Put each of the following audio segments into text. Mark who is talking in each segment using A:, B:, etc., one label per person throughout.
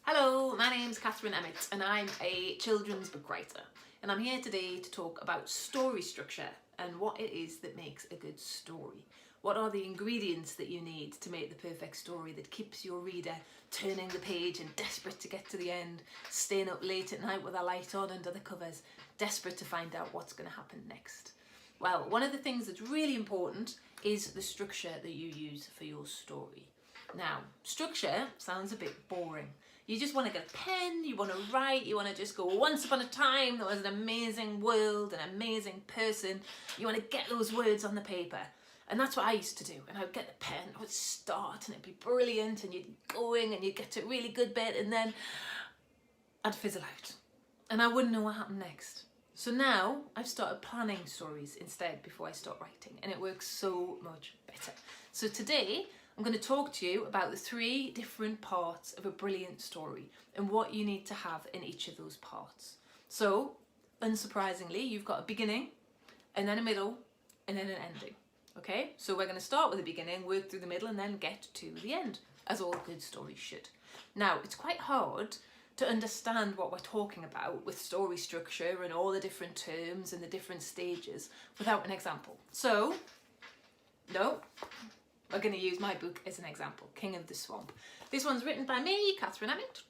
A: Hello, my name's Catherine Emmett and I'm a children's book writer, and I'm here today to talk about story structure and what it is that makes a good story. What are the ingredients that you need to make the perfect story that keeps your reader turning the page and desperate to get to the end, staying up late at night with a light on under the covers, desperate to find out what's going to happen next? Well, one of the things that's really important is the structure that you use for your story. Now, structure sounds a bit boring. You just want to get a pen, you want to write, you want to just go, once upon a time there was an amazing world, an amazing person. You want to get those words on the paper. And that's what I used to do. And I would get the pen, I would start and it'd be brilliant and you'd be going and you'd get to a really good bit and then I'd fizzle out. And I wouldn't know what happened next. So now I've started planning stories instead before I start writing, and it works so much better. So today I'm going to talk to you about the 3 different parts of a brilliant story and what you need to have in each of those parts. So, unsurprisingly, you've got a beginning and then a middle and then an ending. Okay, so we're going to start with the beginning, work through the middle and then get to the end, as all good stories should. Now, it's quite hard to understand what we're talking about with story structure and all the different terms and the different stages without an example. So, no, we're going to use my book as an example, King of the Swamp. This one's written by me, Catherine Emmett,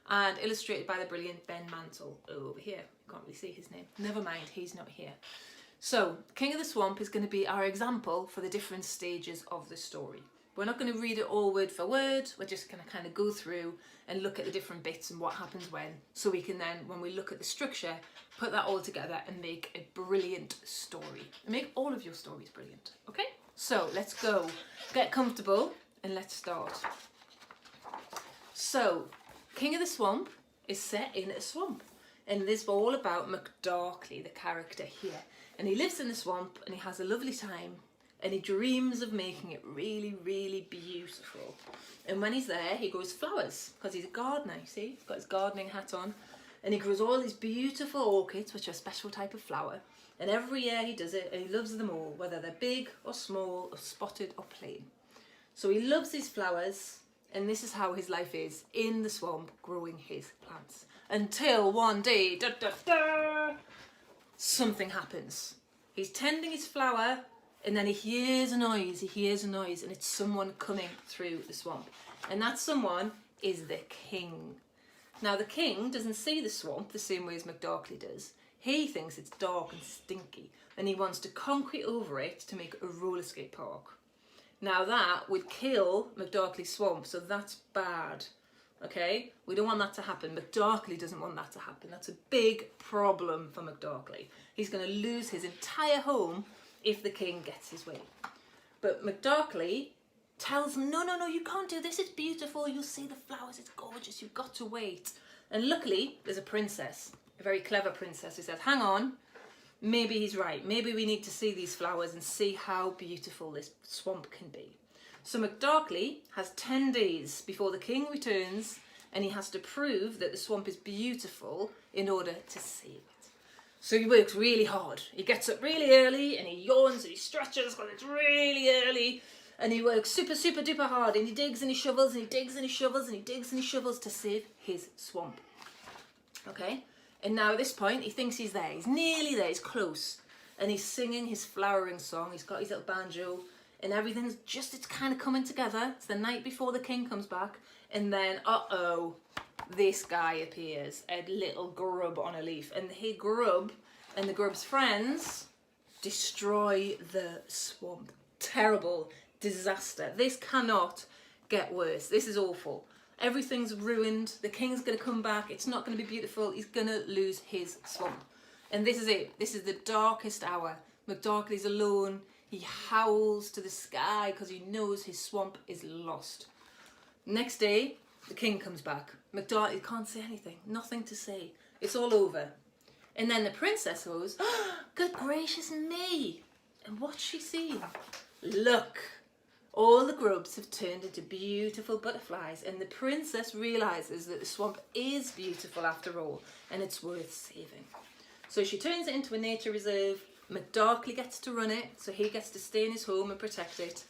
A: and illustrated by the brilliant Ben Mantle over here. You can't really see his name. Never mind, he's not here. So, King of the Swamp is going to be our example for the different stages of the story. We're not going to read it all word for word, we're just going to kind of go through and look at the different bits and what happens when, so we can then, when we look at the structure, put that all together and make a brilliant story. And make all of your stories brilliant, okay? So let's go, get comfortable and let's start. So, King of the Swamp is set in a swamp, and this is all about McDarkley, the character here. And he lives in the swamp and he has a lovely time. And he dreams of making it really, really beautiful. And when he's there, he grows flowers, because he's a gardener, you see? He's got his gardening hat on. And he grows all these beautiful orchids, which are a special type of flower. And every year he does it, and he loves them all, whether they're big or small, or spotted or plain. So he loves these flowers, and this is how his life is, in the swamp, growing his plants. Until one day, something happens. He's tending his flower, and then he hears a noise, and it's someone coming through the swamp. And that someone is the king. Now the king doesn't see the swamp the same way as McDarkley does. He thinks it's dark and stinky, and he wants to concrete over it to make a roller skate park. Now that would kill McDarkley's swamp, so that's bad. Okay? We don't want that to happen. McDarkley doesn't want that to happen. That's a big problem for McDarkley. He's going to lose his entire home if the king gets his way. But McDarkley tells him, no, you can't do this, it's beautiful, you'll see the flowers, it's gorgeous, you've got to wait. And luckily, there's a princess, a very clever princess, who says, hang on, maybe he's right, maybe we need to see these flowers and see how beautiful this swamp can be. So McDarkley has 10 days before the king returns, and he has to prove that the swamp is beautiful in order to save it. So he works really hard. He gets up really early and he yawns and he stretches because it's really early. And he works super, super duper hard, and he digs and he shovels and he digs and he shovels and he digs and he shovels to save his swamp. Okay? And now at this point he thinks he's there. He's nearly there, he's close. And he's singing his flowering song. He's got his little banjo and everything's just, it's kind of coming together. It's the night before the king comes back. And then, this guy appears, a little grub on a leaf, and the grub and the grub's friends destroy the swamp. Terrible disaster. This cannot get worse. This is awful. Everything's ruined. The king's going to come back. It's not going to be beautiful. He's going to lose his swamp. And this is it. This is the darkest hour. McDarkley's alone. He howls to the sky because he knows his swamp is lost. Next day, the king comes back. McDarkley can't say anything, nothing to say. It's all over. And then the princess goes, oh, good gracious me. And what's she seen? Look, all the grubs have turned into beautiful butterflies, and the princess realizes that the swamp is beautiful after all, and it's worth saving. So she turns it into a nature reserve. McDarkley gets to run it, so he gets to stay in his home and protect it.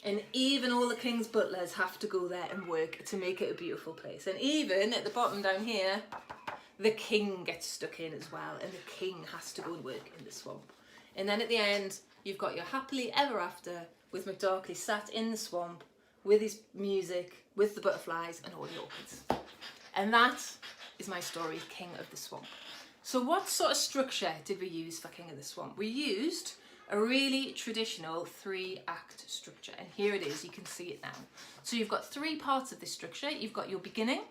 A: And even all the king's butlers have to go there and work to make it a beautiful place. And even at the bottom down here, the king gets stuck in as well, and the king has to go and work in the swamp. And then at the end, you've got your happily ever after with McDarkley sat in the swamp with his music, with the butterflies and all the orchids. And that is my story, King of the Swamp. So what sort of structure did we use for King of the Swamp? We used a really traditional 3-act structure, and here it is, you can see it now. So you've got 3 parts of this structure. You've got your beginning.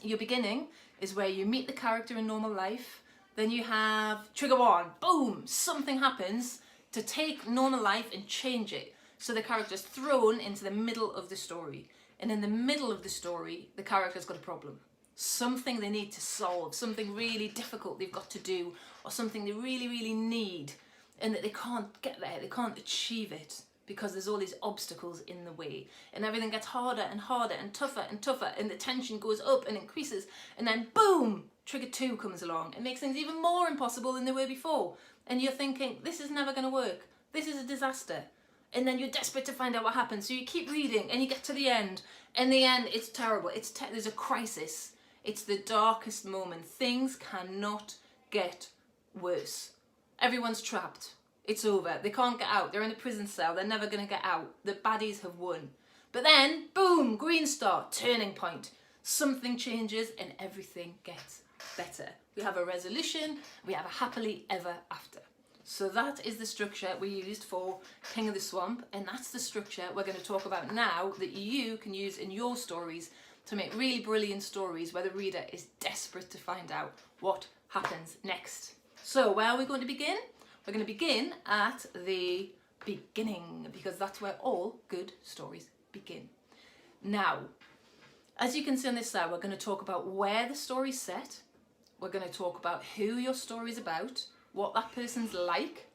A: Your beginning is where you meet the character in normal life. Then you have trigger 1, boom, something happens to take normal life and change it. So the character's thrown into the middle of the story. And in the middle of the story, the character's got a problem. Something they need to solve, something really difficult they've got to do, or something they really, really need, and that they can't get there, they can't achieve it because there's all these obstacles in the way. And everything gets harder and harder and tougher, and the tension goes up and increases, and then boom, trigger 2 comes along and makes things even more impossible than they were before. And you're thinking, this is never going to work, this is a disaster. And then you're desperate to find out what happens, so you keep reading and you get to the end. In the end, it's terrible, there's a crisis. It's the darkest moment. Things cannot get worse. Everyone's trapped. It's over. They can't get out. They're in a prison cell. They're never going to get out. The baddies have won. But then, boom, green star, turning point. Something changes and everything gets better. We have a resolution. We have a happily ever after. So that is the structure we used for King of the Swamp. And that's the structure we're going to talk about now that you can use in your stories to make really brilliant stories where the reader is desperate to find out what happens next. So where are we going to begin? We're going to begin at the beginning, because that's where all good stories begin. Now, as you can see on this side, we're going to talk about where the story's set. We're going to talk about who your story's about, what that person's like.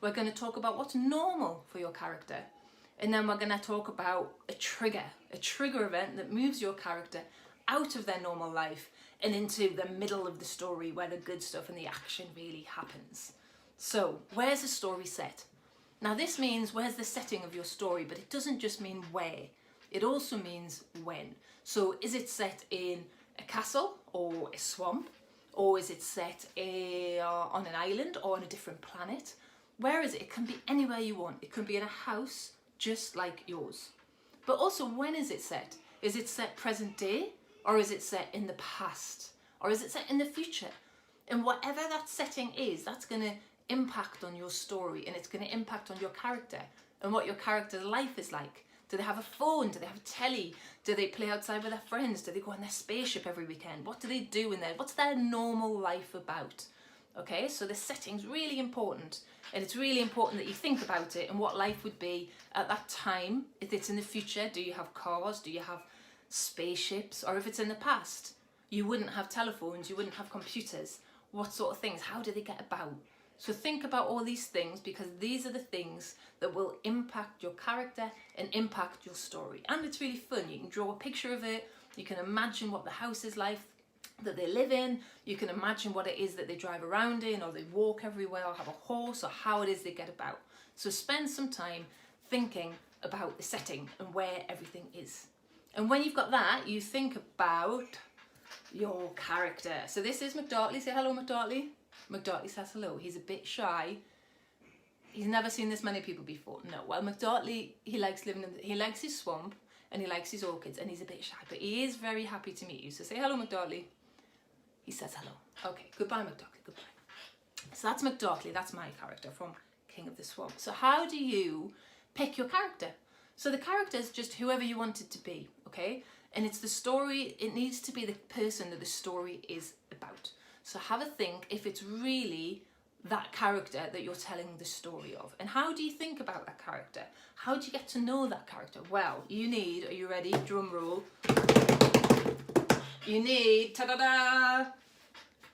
A: We're going to talk about what's normal for your character. And then we're going to talk about a trigger event that moves your character out of their normal life and into the middle of the story where the good stuff and the action really happens. So, where's the story set? Now this means where's the setting of your story, but it doesn't just mean where. It also means when. So is it set in a castle or a swamp? Or is it set on an island or on a different planet? Where is it? It can be anywhere you want. It can be in a house just like yours. But also, when is it set? Is it set present day, or is it set in the past, or is it set in the future? And whatever that setting is, that's going to impact on your story, and it's going to impact on your character and what your character's life is like. Do they have a phone? Do they have a telly? Do they play outside with their friends? Do they go on their spaceship every weekend? What do they do in there? What's their normal life about? Okay, so the setting's really important, and it's really important that you think about it and what life would be at that time. If it's in the future, do you have cars? Do you have spaceships? Or if it's in the past, you wouldn't have telephones, you wouldn't have computers. What sort of things? How do they get about? So think about all these things, because these are the things that will impact your character and impact your story. And it's really fun. You can draw a picture of it. You can imagine what the house is like that they live in. You can imagine what it is that they drive around in, or they walk everywhere, or have a horse, or how it is they get about. So spend some time thinking about the setting and where everything is. And when you've got that, you think about your character. So this is McDarkley. Say hello, McDarkley. McDarkley says hello. He's a bit shy. He's never seen this many people before. No, well, McDarkley, he likes his swamp and he likes his orchids, and he's a bit shy, but he is very happy to meet you. So say hello, McDarkley. He says hello. Okay, goodbye, McDarkley, goodbye. So that's McDarkley, that's my character from King of the Swamp. So how do you pick your character? So the character is just whoever you want it to be, okay? And it's the story, it needs to be the person that the story is about. So have a think if it's really that character that you're telling the story of. And how do you think about that character? How do you get to know that character? Well, you need, are you ready? Drum roll. You need, ta-da-da,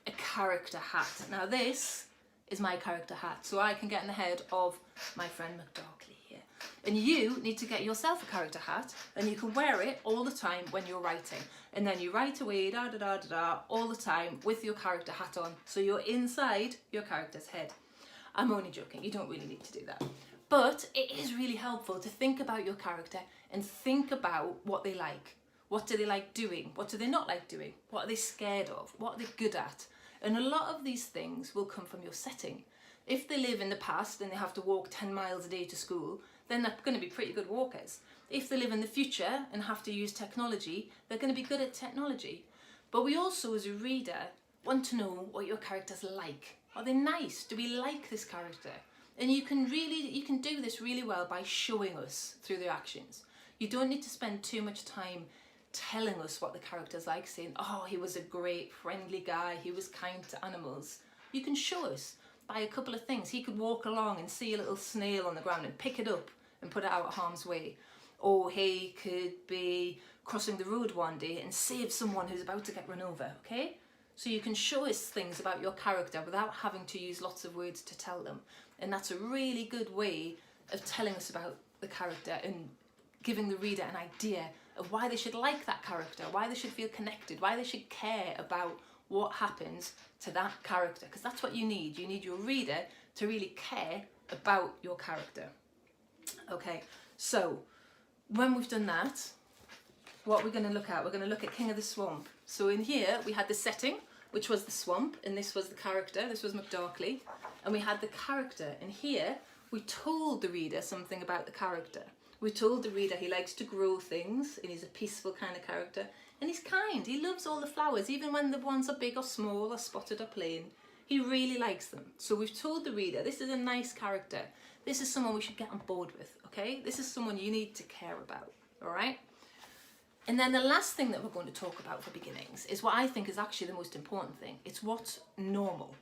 A: a character hat. Now this is my character hat, so I can get in the head of my friend McDarkley here. And you need to get yourself a character hat, and you can wear it all the time when you're writing. And then you write away, da-da-da-da-da, all the time with your character hat on, so you're inside your character's head. I'm only joking, you don't really need to do that. But it is really helpful to think about your character and think about what they like. What do they like doing? What do they not like doing? What are they scared of? What are they good at? And a lot of these things will come from your setting. If they live in the past and they have to walk 10 miles a day to school, then they're going to be pretty good walkers. If they live in the future and have to use technology, they're going to be good at technology. But we also, as a reader, want to know what your character's like. Are they nice? Do we like this character? And you can do this really well by showing us through their actions. You don't need to spend too much time telling us what the character's like, saying, oh, he was a great friendly guy, he was kind to animals. You can show us by a couple of things. He could walk along and see a little snail on the ground and pick it up and put it out of harm's way. Or he could be crossing the road one day and save someone who's about to get run over, okay? So you can show us things about your character without having to use lots of words to tell them. And that's a really good way of telling us about the character and giving the reader an idea of why they should like that character, why they should feel connected, why they should care about what happens to that character. Because that's what you need. You need your reader to really care about your character. Okay, so when we've done that, what we're going to look at, we're going to look at King of the Swamp. So in here we had the setting, which was the swamp, and this was the character, this was McDarkley, and we had the character, and here we told the reader something about the character. We told the reader he likes to grow things, and he's a peaceful kind of character, and he's kind, he loves all the flowers, even when the ones are big or small or spotted or plain, he really likes them. So we've told the reader, this is a nice character, this is someone we should get on board with, okay? This is someone you need to care about, all right? And then the last thing that we're going to talk about for beginnings is what I think is actually the most important thing. It's what's normal.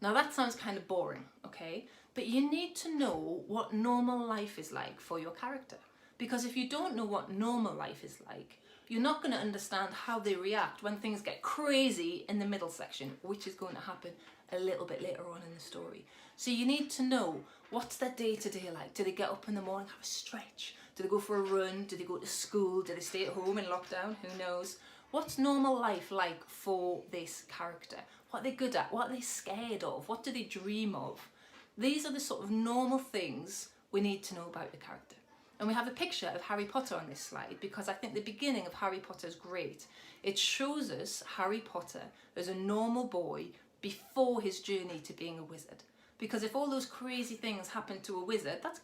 A: Now that sounds kind of boring, okay? But you need to know what normal life is like for your character. Because if you don't know what normal life is like, you're not going to understand how they react when things get crazy in the middle section, which is going to happen a little bit later on in the story. So you need to know, what's their day-to-day like? Do they get up in the morning, have a stretch? Do they go for a run? Do they go to school? Do they stay at home in lockdown? Who knows? What's normal life like for this character? What are they good at? What are they scared of? What do they dream of? These are the sort of normal things we need to know about the character. And we have a picture of Harry Potter on this slide because I think the beginning of Harry Potter is great. It shows us Harry Potter as a normal boy before his journey to being a wizard. Because if all those crazy things happen to a wizard, that's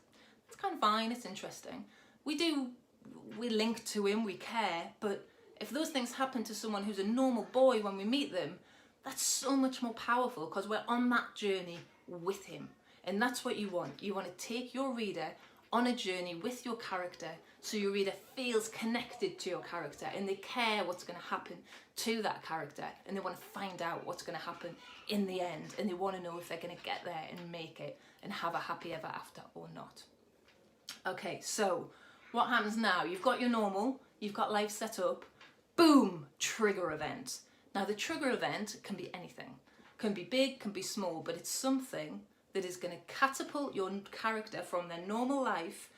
A: kind of fine, it's interesting. We link to him, we care, but if those things happen to someone who's a normal boy when we meet them, that's so much more powerful because we're on that journey with him. And that's what you want. You want to take your reader on a journey with your character so your reader feels connected to your character and they care what's going to happen to that character and they want to find out what's going to happen in the end and they want to know if they're going to get there and make it and have a happy ever after or not. Okay, so what happens now? You've got your normal, you've got life set up, boom, trigger event. Now the trigger event can be anything. Can be big, can be small, but it's something that is going to catapult your character from their normal life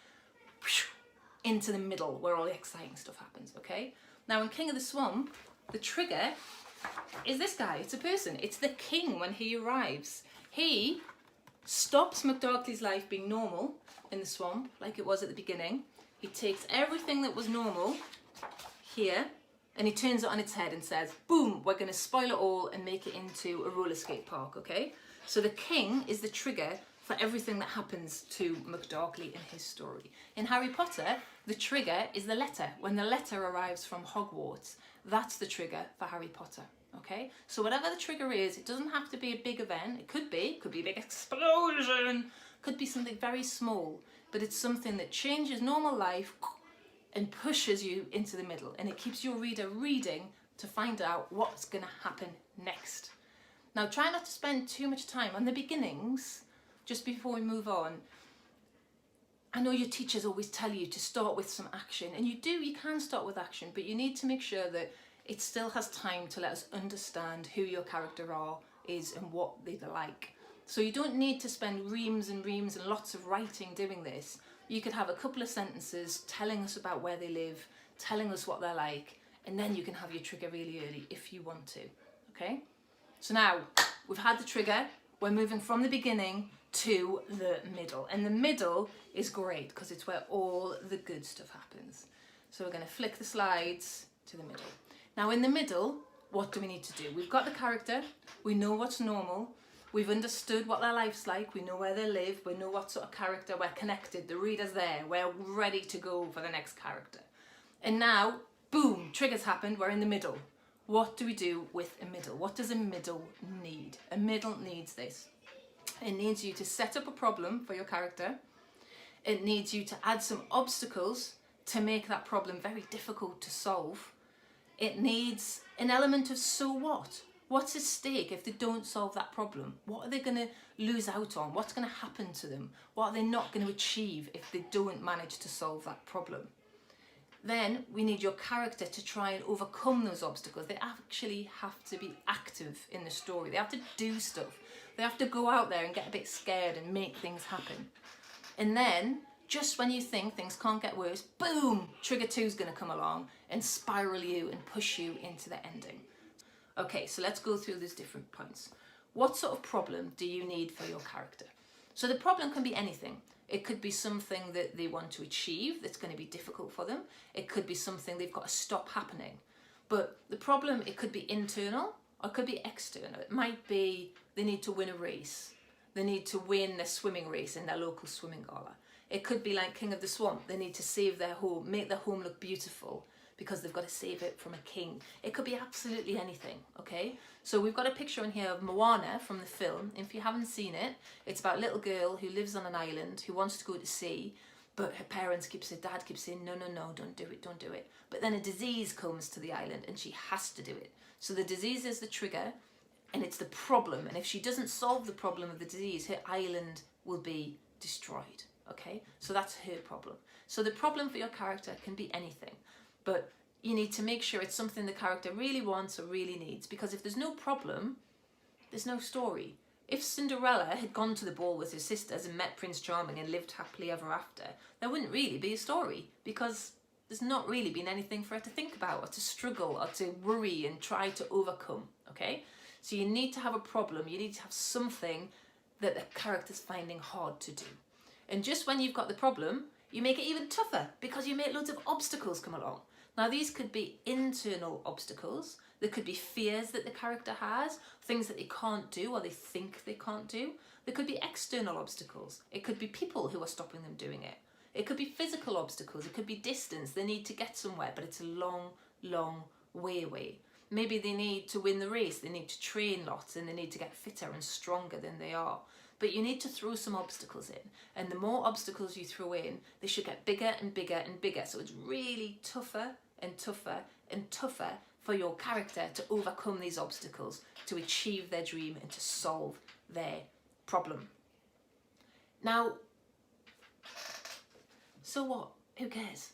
A: into the middle where all the exciting stuff happens, okay? Now in King of the Swamp, the trigger is this guy. It's a person. It's the king when he arrives. He stops McDarkley's life being normal in the swamp like it was at the beginning. He takes everything that was normal here and he turns it on its head and says, boom, we're going to spoil it all and make it into a roller skate park, okay? So the king is the trigger for everything that happens to McDarkley in his story. In Harry Potter, the trigger is the letter. When the letter arrives from Hogwarts, that's the trigger for Harry Potter, okay? So whatever the trigger is, it doesn't have to be a big event. It could be a big explosion, could be something very small, but it's something that changes normal life and pushes you into the middle, and it keeps your reader reading to find out what's going to happen next. Now try not to spend too much time on the beginnings just before we move on. I know your teachers always tell you to start with some action, and you can start with action, but you need to make sure that it still has time to let us understand who your character is and what they're like. So you don't need to spend reams and reams and lots of writing doing this. You could have a couple of sentences telling us about where they live, telling us what they're like, and then you can have your trigger really early if you want to, okay? So now we've had the trigger, we're moving from the beginning to the middle. And the middle is great because it's where all the good stuff happens. So we're going to flick the slides to the middle. Now in the middle, what do we need to do? We've got the character, we know what's normal, we've understood what their life's like, we know where they live, we know what sort of character, we're connected, the reader's there, we're ready to go for the next character. And now, boom, triggers happened, we're in the middle. What do we do with a middle? What does a middle need? A middle needs this. It needs you to set up a problem for your character. It needs you to add some obstacles to make that problem very difficult to solve. It needs an element of so what? What's at stake if they don't solve that problem? What are they going to lose out on? What's going to happen to them? What are they not going to achieve if they don't manage to solve that problem? Then we need your character to try and overcome those obstacles. They actually have to be active in the story. They have to do stuff. They have to go out there and get a bit scared and make things happen. And then, just when you think things can't get worse, boom, trigger 2 is going to come along and spiral you and push you into the ending. Okay, so let's go through these different points. What sort of problem do you need for your character? So the problem can be anything. It could be something that they want to achieve that's going to be difficult for them. It could be something they've got to stop happening. But the problem, it could be internal or it could be external. It might be they need to win a race. They need to win their swimming race in their local swimming gala. It could be like King of the Swamp. They need to save their home, make their home look beautiful because they've got to save it from a king. It could be absolutely anything, okay? So we've got a picture in here of Moana from the film. If you haven't seen it, it's about a little girl who lives on an island who wants to go to sea, but her dad keeps saying, no, don't do it, don't do it. But then a disease comes to the island and she has to do it. So the disease is the trigger and it's the problem. And if she doesn't solve the problem of the disease, her island will be destroyed, okay? So that's her problem. So the problem for your character can be anything. But you need to make sure it's something the character really wants or really needs, because if there's no problem, there's no story. If Cinderella had gone to the ball with her sisters and met Prince Charming and lived happily ever after, there wouldn't really be a story, because there's not really been anything for her to think about or to struggle or to worry and try to overcome, okay? So you need to have a problem, you need to have something that the character's finding hard to do. And just when you've got the problem, you make it even tougher because you make loads of obstacles come along. Now these could be internal obstacles, there could be fears that the character has, things that they can't do or they think they can't do. There could be external obstacles, it could be people who are stopping them doing it. It could be physical obstacles, it could be distance, they need to get somewhere but it's a long, long way away. Maybe they need to win the race, they need to train lots and they need to get fitter and stronger than they are. But you need to throw some obstacles in, and the more obstacles you throw in, they should get bigger and bigger and bigger. So it's really tougher and tougher and tougher for your character to overcome these obstacles, to achieve their dream and to solve their problem. Now, so what? Who cares?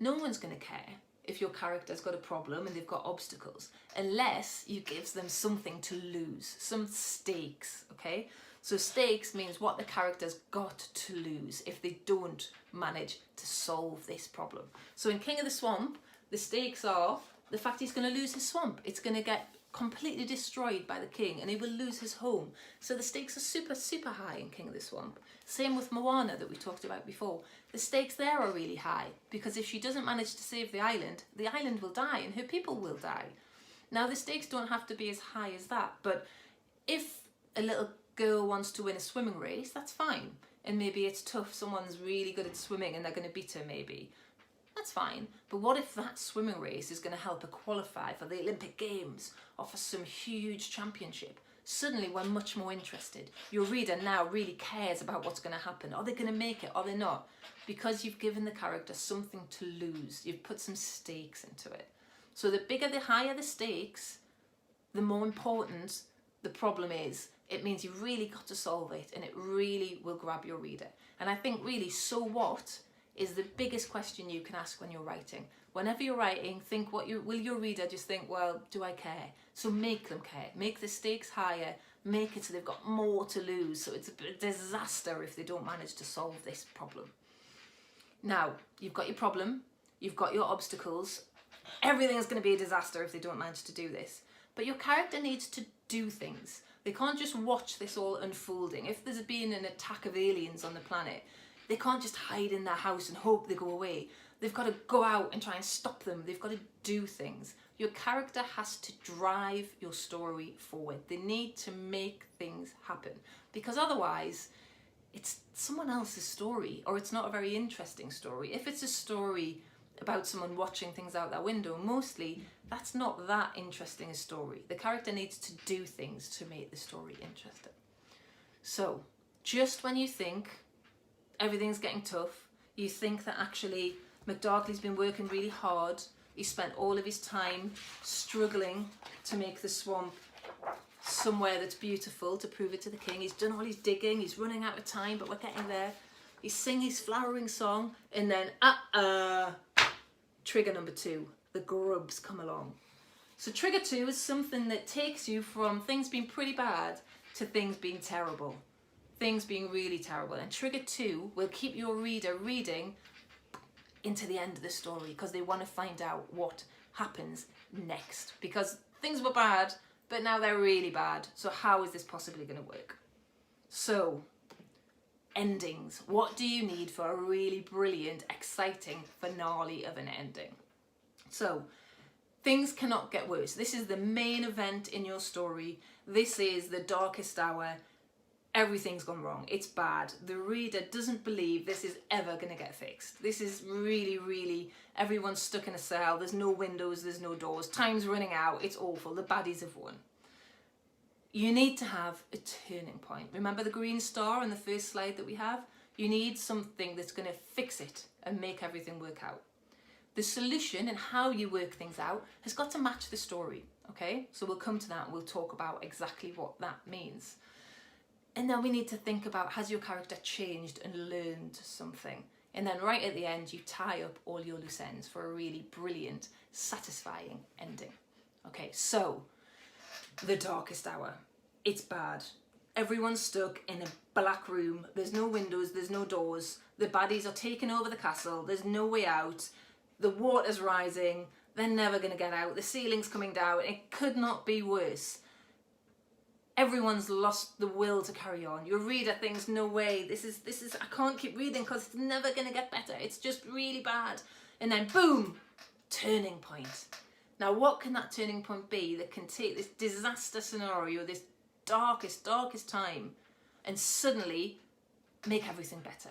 A: No one's going to care if your character's got a problem and they've got obstacles, unless you give them something to lose, some stakes, okay? So stakes means what the character's got to lose if they don't manage to solve this problem. So in King of the Swamp, the stakes are the fact he's going to lose his swamp. It's going to get completely destroyed by the king and he will lose his home. So the stakes are super, super high in King of the Swamp. Same with Moana that we talked about before. The stakes there are really high because if she doesn't manage to save the island will die and her people will die. Now the stakes don't have to be as high as that, but if a little girl wants to win a swimming race, that's fine. And maybe it's tough, someone's really good at swimming and they're going to beat her maybe. That's fine. But what if that swimming race is going to help her qualify for the Olympic Games or for some huge championship? Suddenly we're much more interested. Your reader now really cares about what's going to happen. Are they going to make it? Are they not? Because you've given the character something to lose. You've put some stakes into it. So the bigger, the higher the stakes, the more important the problem is. It means you've really got to solve it and it really will grab your reader. And I think really, so what is the biggest question you can ask when you're writing. Whenever you're writing, think will your reader just think, well, do I care? So make them care. Make the stakes higher. Make it so they've got more to lose. So it's a disaster if they don't manage to solve this problem. Now, you've got your problem. You've got your obstacles. Everything is going to be a disaster if they don't manage to do this. But your character needs to do things. They can't just watch this all unfolding. If there's been an attack of aliens on the planet, they can't just hide in their house and hope they go away. They've got to go out and try and stop them. They've got to do things. Your character has to drive your story forward. They need to make things happen, because otherwise it's someone else's story, or it's not a very interesting story. If it's a story about someone watching things out their window, mostly that's not that interesting a story. The character needs to do things to make the story interesting. So just when you think everything's getting tough, you think that actually McDarkley's been working really hard, he spent all of his time struggling to make the swamp somewhere that's beautiful, to prove it to the king. He's done all his digging, he's running out of time, but we're getting there. He's singing his flowering song, and then trigger number 2, the grubs come along. So trigger 2 is something that takes you from things being pretty bad to things being terrible, things being really terrible. And trigger 2 will keep your reader reading into the end of the story, because they want to find out what happens next, because things were bad, but now they're really bad. So how is this possibly going to work? So endings. What do you need for a really brilliant, exciting finale of an ending? So things cannot get worse. This is the main event in your story. This is the darkest hour. Everything's gone wrong. It's bad. The reader doesn't believe this is ever going to get fixed. This is really, really, everyone's stuck in a cell. There's no windows, there's no doors. Time's running out. It's awful. The baddies have won. You need to have a turning point. Remember the green star on the first slide that we have? You need something that's going to fix it and make everything work out. The solution and how you work things out has got to match the story, okay? So we'll come to that and we'll talk about exactly what that means. And then we need to think about, has your character changed and learned something? And then right at the end, you tie up all your loose ends for a really brilliant, satisfying ending. Okay, so the darkest hour. It's bad. Everyone's stuck in a black room. There's no windows, there's no doors. The baddies are taking over the castle. There's no way out. The water's rising. They're never going to get out. The ceiling's coming down. It could not be worse. Everyone's lost the will to carry on. Your reader thinks, no way, this is I can't keep reading because it's never going to get better. It's just really bad. And then boom, turning point. Now what can that turning point be that can take this disaster scenario, this darkest time, and suddenly make everything better?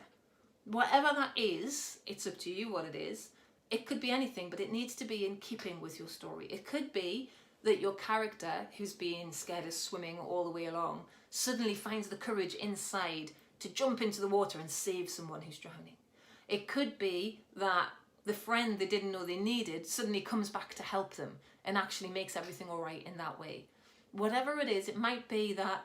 A: Whatever that is, it's up to you what it is. It could be anything, but it needs to be in keeping with your story. It could be that your character, who's been scared of swimming all the way along, suddenly finds the courage inside to jump into the water and save someone who's drowning. It could be that the friend they didn't know they needed suddenly comes back to help them and actually makes everything all right in that way. Whatever it is, it might be that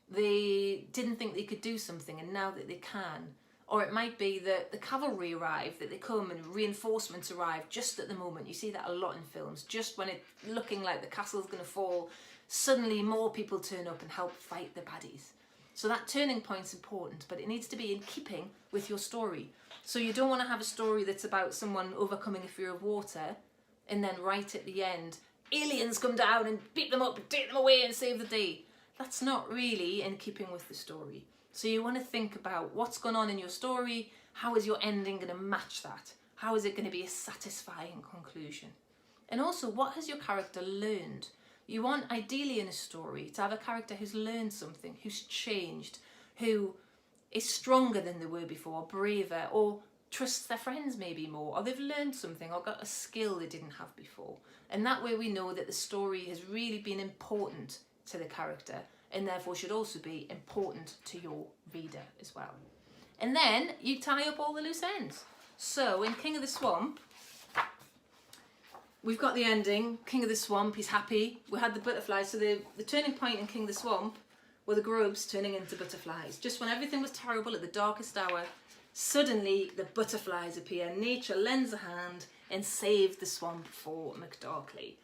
A: they didn't think they could do something and now that they can. Or it might be that the cavalry arrive, that they come and reinforcements arrive just at the moment. You see that a lot in films. Just when it's looking like the castle's going to fall, suddenly more people turn up and help fight the baddies. So that turning point's important, but it needs to be in keeping with your story. So you don't want to have a story that's about someone overcoming a fear of water and then right at the end, aliens come down and beat them up and take them away and save the day. That's not really in keeping with the story. So you want to think about what's gone on in your story. How is your ending going to match that? How is it going to be a satisfying conclusion? And also, what has your character learned? You want, ideally in a story, to have a character who's learned something, who's changed, who is stronger than they were before, braver, or trusts their friends maybe more, or they've learned something or got a skill they didn't have before. And that way we know that the story has really been important to the character, and therefore should also be important to your reader as well. And then you tie up all the loose ends. So in King of the Swamp, we've got the ending. King of the Swamp, he's happy. We had the butterflies. So the turning point in King of the Swamp were the grubs turning into butterflies. Just when everything was terrible at the darkest hour, suddenly the butterflies appear. Nature lends a hand and saves the swamp for McDarkley.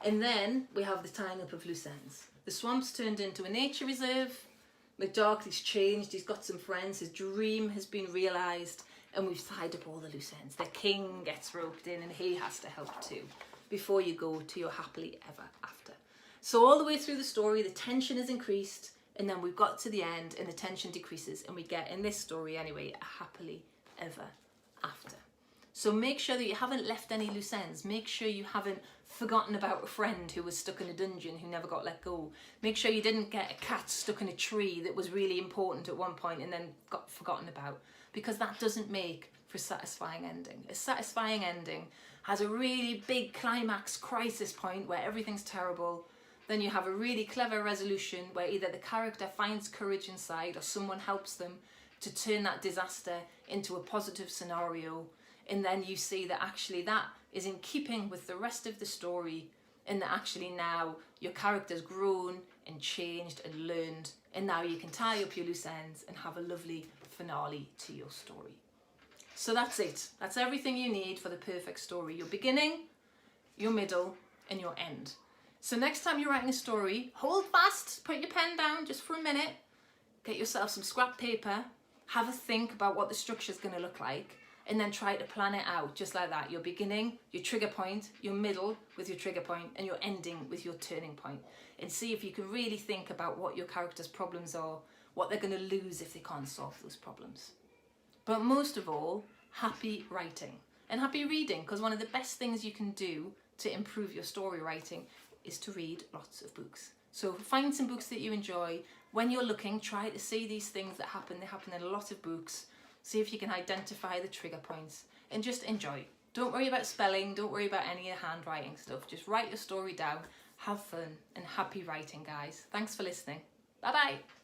A: And then we have the tying up of loose ends. The swamp's turned into a nature reserve. McDarkley's changed. He's got some friends. His dream has been realised. And we've tied up all the loose ends. The king gets roped in and he has to help too before you go to your happily ever after. So all the way through the story, the tension is increased, and then we've got to the end and the tension decreases, and we get, in this story anyway, a happily ever after. So make sure that you haven't left any loose ends. Make sure you haven't forgotten about a friend who was stuck in a dungeon who never got let go. Make sure you didn't get a cat stuck in a tree that was really important at one point and then got forgotten about, because that doesn't make for a satisfying ending. A satisfying ending has a really big climax crisis point where everything's terrible. Then you have a really clever resolution where either the character finds courage inside or someone helps them to turn that disaster into a positive scenario. And then you see that actually that is in keeping with the rest of the story, and that actually now your character's grown and changed and learned, and now you can tie up your loose ends and have a lovely finale to your story. So that's it. That's everything you need for the perfect story. Your beginning, your middle, and your end. So next time you're writing a story, hold fast, put your pen down just for a minute, get yourself some scrap paper, have a think about what the structure is going to look like, and then try to plan it out just like that. Your beginning, your trigger point, your middle with your trigger point, and your ending with your turning point. And see if you can really think about what your character's problems are, what they're going to lose if they can't solve those problems. But most of all, happy writing and happy reading, because one of the best things you can do to improve your story writing is to read lots of books. So find some books that you enjoy. When you're looking, try to see these things that happen. They happen in a lot of books. See if you can identify the trigger points and just enjoy. Don't worry about spelling, don't worry about any of the handwriting stuff. Just write your story down, have fun, and happy writing, guys. Thanks for listening. Bye-bye.